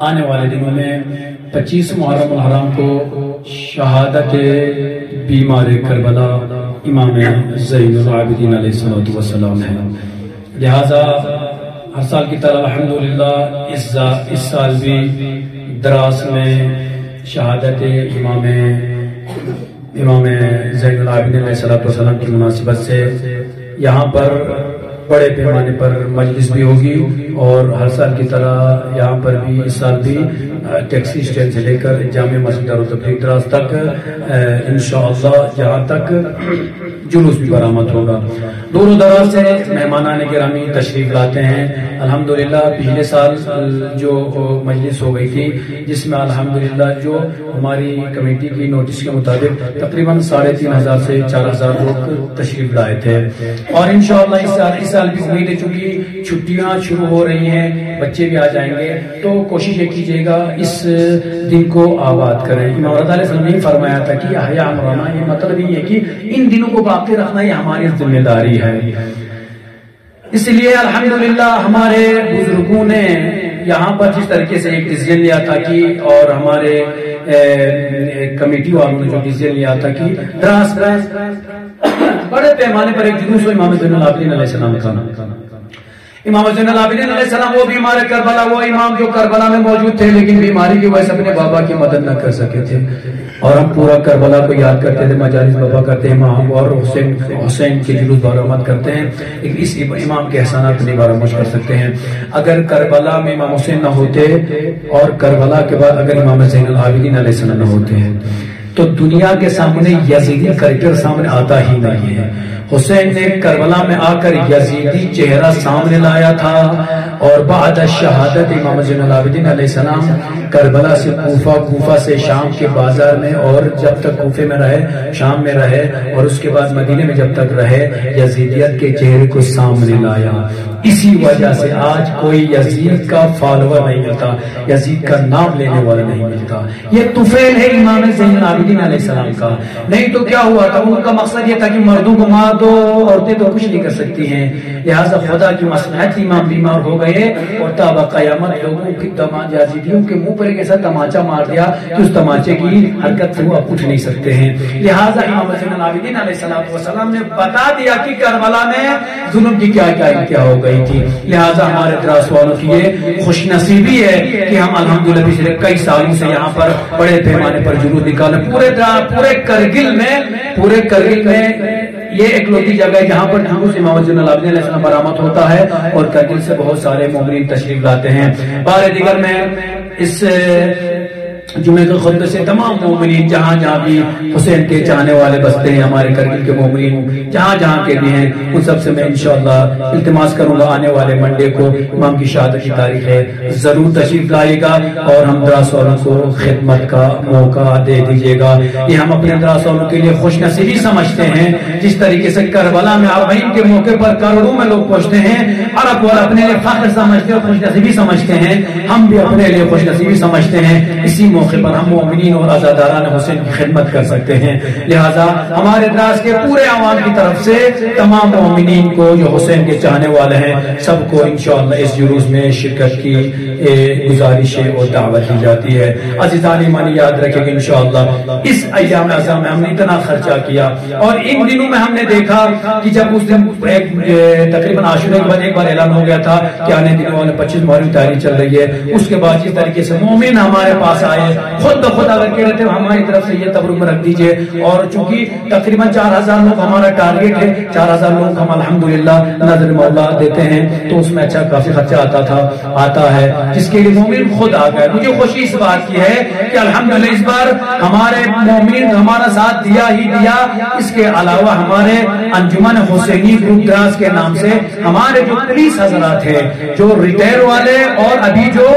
آنے والے دنوں میں 25 محرم الحرام کو شہادت بیمار کربلا امام زین العابدین علیہ السلام ہے، لہذا ہر سال کی طرح الحمدللہ اس سال بھی دراس میں شہادت امام زین العابدین علیہ السلام کی مناسبت سے یہاں پر بڑے پیمانے پر مجلس بھی ہوگی، اور ہر سال کی طرح یہاں پر بھی اس سال بھی ٹیکسی اسٹینڈ سے لے کر جامع مسجد دارالتفریق دراس تک انشاءاللہ جہاں تک جلوس بھی برآمد ہوگا۔ دور و دراز سے مہمانان گرامی تشریف لاتے ہیں۔ الحمدللہ پچھلے سال جو مجلس ہو گئی تھی جس میں الحمدللہ جو ہماری کمیٹی کی نوٹس کے مطابق تقریباً 3500 سے 4000 لوگ تشریف لائے تھے، اور انشاءاللہ اس سال بھی امید ہے چونکہ چھٹیاں شروع ہو رہی ہیں، بچے بھی آ جائیں گے، تو کوشش یہ کیجیے گا اس دن کو آباد کریں۔ امام رضا علیہ السلام نے فرمایا تھا کہ احیاء امرنا، یہ مطلب یہ ہے کہ ان دنوں کو باقی رکھنا یہ ہماری ذمہ داری ہے۔ اس لیے الحمدللہ ہمارے بزرگوں نے یہاں پر جس طریقے سے ایک ڈیسیژن لیا تھا کہ، اور ہمارے کمیٹی والوں نے جو ڈیسیژن لیا تھا کہ دراس بڑے پیمانے پر ایک جلوس ہو امام زین العابدین علیہ السلام کا۔ امام زین العابدین علیہ السلام وہ بیمار کربلا، وہ امام جو کربلا میں موجود تھے لیکن بیماری کی وجہ سے اپنے بابا کی مدد نہ کر سکے تھے، اور ہم پورا کربلا کو یاد کرتے تھے، مجالس بابا کرتے ہیں، امام اور حسین کے جلوس برآمد کرتے ہیں، لیکن اس امام کے احسانات نہیں فراموش کر سکتے ہیں۔ اگر کربلا میں امام حسین نہ ہوتے اور کربلا کے بعد اگر امام زین العابدین علیہ السلام نہ ہوتے ہیں تو دنیا کے سامنے یزیدی کریکٹر سامنے آتا ہی نہیں ہے۔ حسین نے کربلا میں آ کر یزیدی چہرہ سامنے لایا تھا، اور بعد شہادت امام زین العابدین علیہ السلام کربلا سے کوفہ سے شام کے بازار میں، اور جب تک کوفے میں رہے، شام میں رہے، اور اس کے بعد مدینے میں جب تک رہے، یزیدیت کے چہرے کو سامنے لایا۔ اسی وجہ سے آج کوئی یزید کا فالوور نہیں ملتا، یزید کا نام لینے والا نہیں ملتا۔ یہ طفیل ہے امام زین العابدین علیہ السلام کا، نہیں تو کیا ہوا تھا؟ ان کا مقصد یہ تھا کہ مردوں کو مار دو، عورتیں تو کچھ نہیں کر سکتی ہیں، لہٰذا خدا کی مصلحت امام بیمار ہو گئے، اور تا قیامت لوگوں کی یزیدیوں کے منہ پر ایک ایسا تماچا مار دیا کہ اس تماچے کی حرکت سے وہ اب اٹھ نہیں سکتے ہیں۔ لہٰذا امام زین العابدین علیہ السلام نے بتا دیا کہ کربلا میں ظلم کی کیا کیا انتہا ہو گئی تھی۔ لہٰذا ہمارے دراس والوں کی یہ خوش نصیبی ہے کہ ہم الحمدللہ پچھلے کئی سالوں سے یہاں پر بڑے پیمانے پر جلوس نکالے۔ پورے کرگل میں یہ ایک لوٹی جگہ ہے جہاں پر جلوس امام زین العابدین علیہ السلام برآمد ہوتا ہے، اور کرگل سے بہت سارے مومنین تشریف لاتے ہیں۔ بار دیگر میں اس جمعہ کے خطبے سے تمام مومنین جہاں جہاں بھی حسین کے چاہنے والے بستے ہیں، ہمارے کرگل کے مومنین جہاں جہاں کے بھی ہیں، ان سب سے میں انشاءاللہ التماس کروں گا آنے والے منڈے کو امام کی شہادت کی تاریخ ہے، ضرور تشریف لائے گا، اور ہم دراس والوں کو خدمت کا موقع دے دیجیے گا۔ یہ ہم اپنے دراس والوں کے لیے خوش نصیبی سمجھتے ہیں، جس طریقے سے کربلا میں عربین کے موقع پر کروڑوں میں لوگ پہنچتے ہیں، عرب والے اپنے لیے فخر سمجھتے اور خوش نصیبی سمجھتے ہیں، ہم بھی اپنے لیے خوش نصیبی سمجھتے ہیں۔ اسی موقع پر ہم مومنین اور عزاداران حسین کی خدمت کر سکتے ہیں، لہذا ہمارے دراس کے پورے عوام کی طرف سے تمام مومنین کو جو حسین کے چاہنے والے ہیں سب کو انشاءاللہ اس جلوس میں شرکت کی گزارش اور دعوت دی جاتی ہے۔ عزیزان ایمان یاد رکھیں کہ انشاءاللہ اس ایام اعظم میں ہم نے اتنا خرچہ کیا، اور ان دنوں میں ہم نے دیکھا کہ جب اس دن تقریباً عاشورہ کے بعد ایک بار اعلان ہو گیا تھا کہ آنے دنوں والے 25 محرم کی تاریخ چل رہی ہے، اس کے بعد جس طریقے سے مومن ہمارے پاس آئے خود بخود اگر کہہ رہے تھے ہماری طرف سے یہ تبرک میں رکھ دیجئے، اور چونکہ تقریباً 4000 لوگ ہمارا ٹارگٹ ہے، 4000 لوگ ہم الحمدللہ نظر مولا دیتے ہیں، تو اس میں اچھا کافی خرچہ آتا ہے، جس کے لیے مومن خود آ گئے۔ مجھے خوشی اس بات کی ہے کہ الحمدللہ اس بار ہمارے مومن ہمارا ساتھ دیا ہی دیا، اس کے علاوہ ہمارے انجمن حسینی گروپ دراس کے نام سے ہمارے جو پولیس حضرات ہیں، جو ریٹائر والے اور ابھی جو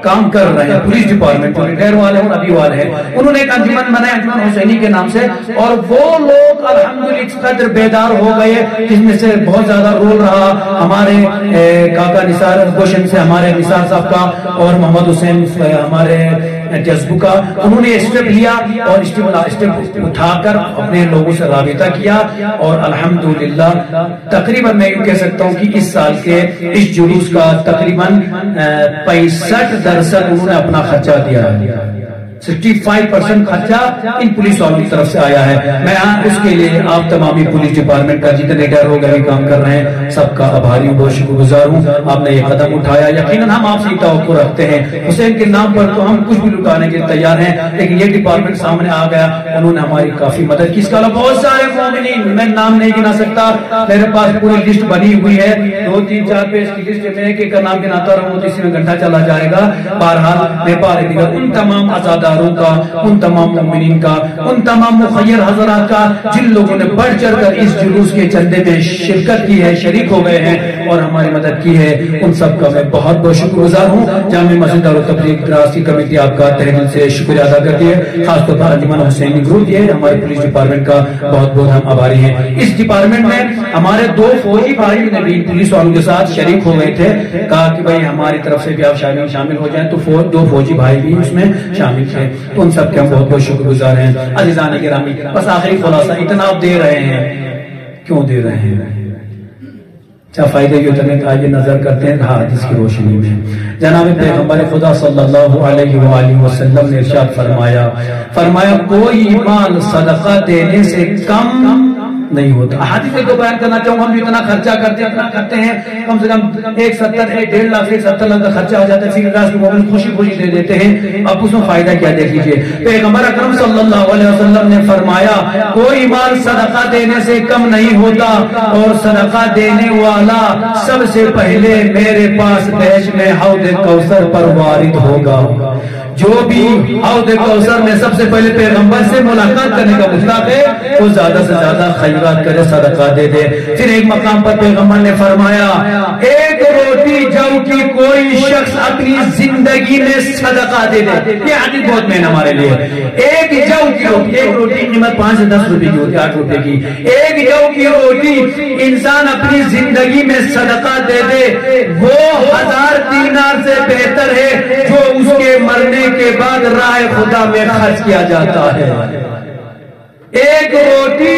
کام کر رہے ہیں پولیس ڈپارٹمنٹ میں، ریٹائر والے اور ابھی والے ہیں، انہوں نے ایک انجمن بنایا انجمن حسینی کے نام سے، اور وہ لوگ الحمدللہ اس قدر بیدار ہو گئے، جس میں سے بہت زیادہ رول رہا ہمارے کاکا نثار گوشن سے ہمارے نثار صاحب کا، اور محمد حسین ہمارے جذب کا، انہوں نے اسٹیپ لیا اور اسٹیپ اٹھا کر اپنے لوگوں سے رابطہ کیا، اور الحمدللہ تقریباً میں یوں کہہ سکتا ہوں کہ اس سال کے اس جلوس کا تقریباً 65% انہوں نے اپنا خرچہ دیا ہے، 65% خرچہ ان پولیس والوں کی طرف سے آیا ہے۔ میں اس کے لیے آپ تمامی پولیس ڈپارٹمنٹ کا جتنے ڈر بھی کام کر رہے ہیں سب کا آبھاری ہوں، بہت شکر گزار ہوں، آپ نے یہ قدم اٹھایا۔ یقیناً ہم آپ سے توقع رکھتے ہیں، حسین کے نام پر تو ہم کچھ بھی لٹانے کے تیار ہیں، لیکن یہ ڈپارٹمنٹ سامنے آ گیا، انہوں نے ہماری کافی مدد کی۔ اس کا بہت سارے مومنین، میں نام نہیں گنا سکتا، میرے پاس پوری لسٹ بنی ہوئی ہے، 2 3 4 پیج کی لسٹ میں ایک ایک کا نام گناتا رہوں تو اسی میں گھنٹہ چلا جائے گا۔ بہرحال نیپال دیگر ان تمام آزاداروں کا، ان تمام مومنین کا، ان تمام مخیر حضرات کا جن لوگوں نے بڑھ چڑھ کر اس جلوس کے چندے میں شرکت کی ہے، شریک ہو گئے ہیں اور ہماری مدد کی ہے، ان سب کا میں بہت بہت شکر گزار ہوں۔ جامع مسجد دار التبلیغ ریاستی کمیٹی آپ کا تہ دل سے شکریہ ادا کرتی ہے، خاص طور پر انجمن حسینی گروپ، یہ ہمارے پولیس ڈپارٹمنٹ کا بہت بہت ہم آباری ہیں۔ اس ڈپارٹمنٹ میں ہمارے 2 فوجی بھائی نے بھی پولیس والوں کے ساتھ شریک ہو گئے تھے، کہا کہ بھائی ہماری طرف سے بھی آپ شامل ہو جائیں، تو 2 فوجی بھائی بھی اس میں شامل تھے، تو ان سب کے ہم بہت بہت شکر گزار ہیں۔ عزیزان گرامی، بس آخری خلاصہ، اتنا آپ دے رہے ہیں، کیوں دے رہے ہیں؟ کیا فائدے کی اتنے کا یہ نظر کرتے ہیں حدیث کی روشنی میں۔ جناب پیغمبر خدا صلی اللہ علیہ وآلہ وسلم نے ارشاد فرمایا کوئی مال صدقہ دینے سے کم نہیں ہوتا۔ حدیث کو بیان کرنا چاہوں، ہم اتنا خرچہ کرتے ہیں، کم سے کم 1.5 لاکھ سے 70 لاکھ کا خرچہ ہو جاتا ہے، فی راس کو مومن خوشی دے دیتے ہیں، اب اس میں فائدہ کیا؟ دیکھ لیجئے، پیغمبر اکرم صلی اللہ علیہ وسلم نے فرمایا کوئی مال صدقہ دینے سے کم نہیں ہوتا، اور صدقہ دینے والا سب سے پہلے میرے پاس بحث میں حوض کوثر پر وارد ہوگا۔ جو بھی حوض کوثر میں سب سے پہلے پیغمبر سے ملاقات کرنے کا مشتاق ہے وہ زیادہ سے زیادہ خیرات کرے، صدقہ دے دے۔ پھر ایک مقام پر پیغمبر نے فرمایا ایک روٹی جو کی کوئی شخص اپنی زندگی میں صدقہ دے دے، یہ حدیث بہت مہنگا ہمارے لیے، ایک جو کی روٹی، ایک روٹی قیمت 5 سے 10 روپے کی ہوتی ہے، 8 روپے کی، ایک جو کی روٹی انسان اپنی زندگی میں صدقہ دے دے وہ 1000 دینار سے بہتر ہے جو اس کے مرنے کے بعد راہ خدا میں خرچ کیا جاتا ہے۔ ایک روٹی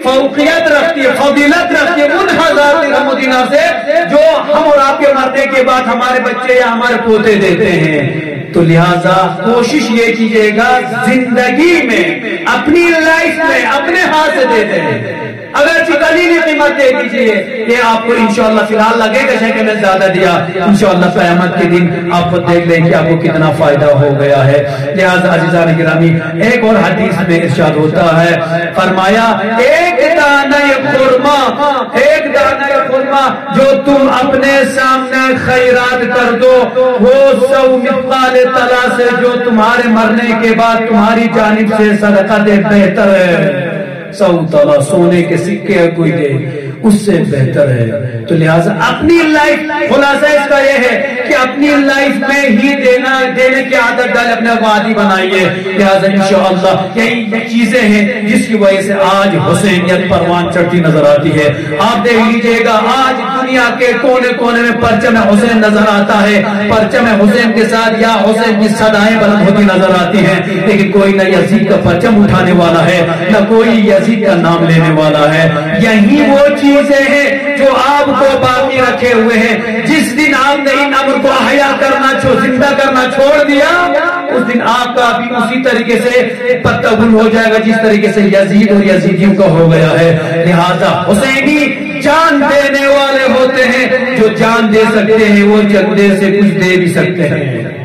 فوقیت رکھتی ہے، فضیلت رکھتی ہے ان 1000 درہم و دینار سے جو ہم اور آپ کے مرنے کے بعد ہمارے بچے یا ہمارے پوتے دیتے ہیں۔ تو لہذا کوشش یہ کیجئے گا زندگی میں، اپنی لائف میں اپنے ہاتھ سے دے دیں، اگر قلیل قیمت دے دیجئے، یہ آپ کو انشاءاللہ فی الحال لگے گا کہ میں زیادہ دیا، انشاءاللہ قیامت کے دن آپ کو دیکھ لیں کہ آپ کو کتنا فائدہ ہو گیا ہے۔ لہذا عزیزان گرامی، ایک اور حدیث میں ارشاد ہوتا ہے، فرمایا ایک دانہ خرما جو تم اپنے سامنے خیرات کر دو وہ 100 مثقال طلا سے جو تمہارے مرنے کے بعد تمہاری جانب سے صدقہ دے بہتر ہے۔ 100 طلا سونے کے سکے کوئی دے اس سے بہتر ہے۔ تو لہٰذا اپنی لائف، خلاصہ اس کا یہ ہے کہ اپنی لائف میں ہی دینے کی عادت ڈالے، اپنے عادی بنائیے۔ لہٰذا انشاءاللہ یہی چیزیں ہیں جس کی وجہ سے آج حسینیت پروان چڑھتی نظر آتی ہے۔ آپ دیکھ لیجئے گا آج دنیا کے کونے کونے میں پرچم حسین نظر آتا ہے، پرچم حسین کے ساتھ یا حسین کی صدائیں بلند ہوتی نظر آتی ہیں، لیکن کوئی نہ یزید کا پرچم اٹھانے والا ہے، نہ کوئی یزید کا نام لینے والا ہے۔ یہی وہ چیزیں ہیں جو آپ کو باقی رکھے ہوئے ہیں۔ جس دن آپ نے ان امر کو احیا کرنا زندہ کرنا چھوڑ دیا، اس دن آپ کا بھی اسی طریقے سے پتہ گل ہو جائے گا جس طریقے سے یزید اور یزیدیوں کا ہو گیا ہے۔ لہذا حسینی جان دینے والے ہوتے ہیں، جو جان دے سکتے ہیں وہ چندے سے کچھ دے بھی سکتے ہیں۔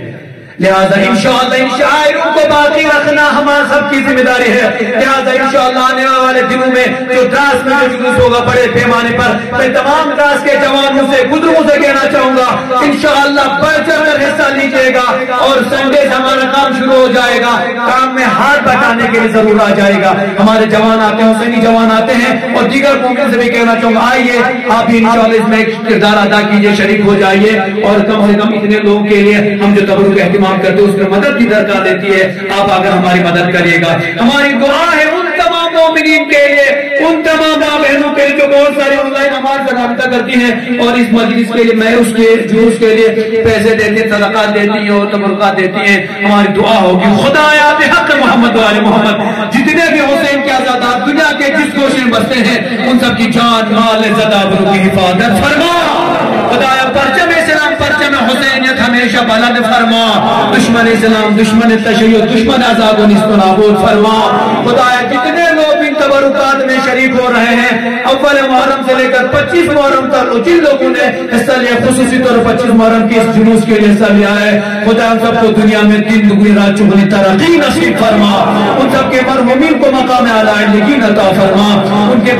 لہذا انشاءاللہ ان شاعروں کو باقی رکھنا ہمارا سب کی ذمہ داری ہے۔ لہذا انشاءاللہ آنے والے دنوں میں جو دراز میں جو جلوس ہوگا بڑے پیمانے پر، میں تمام دراز کے جوانوں سے بزرگوں سے کہنا چاہوں گا انشاءاللہ بڑھ چڑھ کر حصہ لیجیے گا، اور سنڈے سے ہمارا کام شروع ہو جائے گا، کام میں ہاتھ بٹانے کے لیے ضرور آ جائے گا۔ ہمارے جوان آتے ہیں، حسینی جوان آتے ہیں، اور دیگر مومن سے بھی کہنا چاہوں گا آئیے آپ بھی انشاءاللہ اس میں ایک کردار ادا کیجیے، شریک ہو جائیے، اور کم سے کم اتنے لوگوں کے لیے ہم جو تبرک اہتمام کرتے ہیں اس میں مدد کی درکار دیتی ہے، آپ اگر ہماری مدد کریے گا۔ ہماری دعا ہے ان تمام مومنین کے لیے، ان تمام ماں بہنوں کے لیے جو بہت سارے آن لائن ہمارے سے رابطہ کرتی ہیں اور اس مجلس کے لیے میں اس کے جلوس کے لیے پیسے دیتی ہیں، صدقات دیتی ہیں اور تبرکات دیتی ہیں، ہماری دعا ہوگی خدایا بحق محمد و آل محمد جتنے بھی حسین کے آزادات دنیا کے جس گوشے میں بستے ہیں ان سب کی جان مال عزت آبرو کی حفاظت فرما، خدایا پرچم اسلام پرچم حسینیت ہمیشہ بلند فرما، دشمن اسلام دشمن تشیع دشمن آزاد و نیست و نابود فرما، خدایا جتنے لوگ ان تبرکات میں شریک ہو رہے ہیں اول محرم سے لے کر 25 محرم تک جن لوگوں نے حصہ لیا خصوصی طور پر 25 محرم کے اس جلوس کے لیے حصہ لیا ہے، خدا ان سب کو دنیا میں دن دگنی رات چگنی ترقی نصیب فرما، ان سب کے مرحومین کو مقام اعلی عطا فرما، ان کے